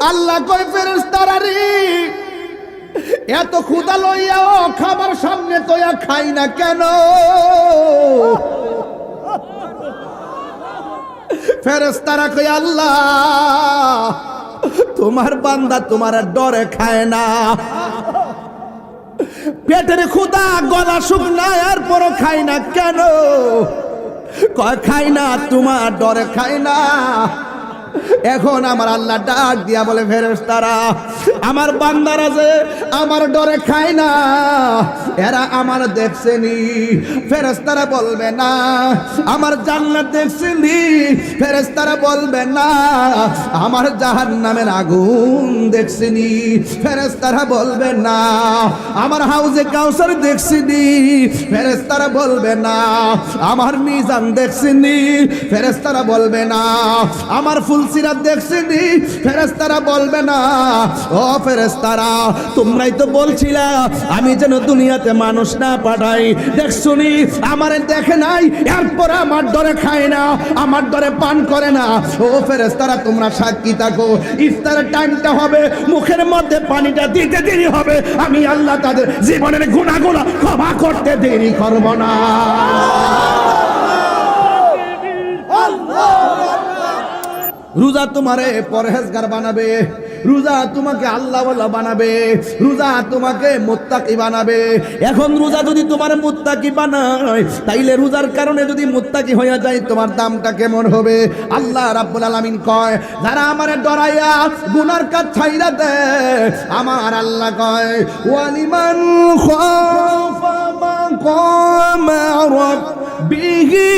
আল্লাহ কয় ফেরেশতারা রে, এত ক্ষুধা লইয়াও খাবার সামনে তোয়া খাই না কেন? ফেরেশতারা কয় আল্লাহ তোমার বান্দা তোমার ডরে খায় না। পেটের ক্ষুধা গলা শুকনায় আর পরও খাই না কেন? কয় খাই না তোমার ডরে খাই না। এখন আমার আল্লাহ ডাক দিয়া বলে ফেরেশতারা আমার বান্দারা যে আমার ডরে খায় না এরা আমার দেখছেনি? ফেরেশতারা বলবে না। আমার জান্নাত দেখছেনি? ফেরেশতারা বলবে না। আমার জাহান্নামের আগুন দেখছেনি? ফেরেশতারা বলবে না। আমার হাউজে কাউসার দেখছেনি? ফেরেশতারা বলবে না। আমার মিজান দেখছেনি? ফেরেশতারা বলবে না। আমার ফুলসিরাত দেখছেনি? ফেরেশতারা বলবে না। ও ফেরেশতারা তোমরাই তো বলছিলা আমি যেন দুনিয়াতে মানুষ না পাঠাই, দেখছনি আমারে দেখে নাই এরপর আমার ডরে খায় না, আমার ডরে পান করে না। ও ফেরেশতারা তোমরা সাক্ষী থাকো, ইফতারের টাইমটা হবে, মুখের মধ্যে পানিটা দিতে দেরি হবে, আমি আল্লাহ তাদের জীবনের গুনাহগুলো ক্ষমা করতে দেরি করব না। রোজা তোমারে পরহেজগার বানাবে, রোজা তোমাকে আল্লাহওয়ালা বানাবে, রোজা তোমাকে মুত্তাকি বানাবে। এখন রোজা যদি তোমার মুত্তাকি বানায় তাইলে রোজার কারণে যদি মুত্তাকি হয়ে যায় তোমার দামটা কেমন হবে? আল্লাহ রাব্বুল আলামিন কয় যারা আমারে ডরাইয়া গুনার কাজ ছাইরা দেয় আমার আল্লাহ কয় ওয়ালিমান খাফা মাকামা রাব্বিহি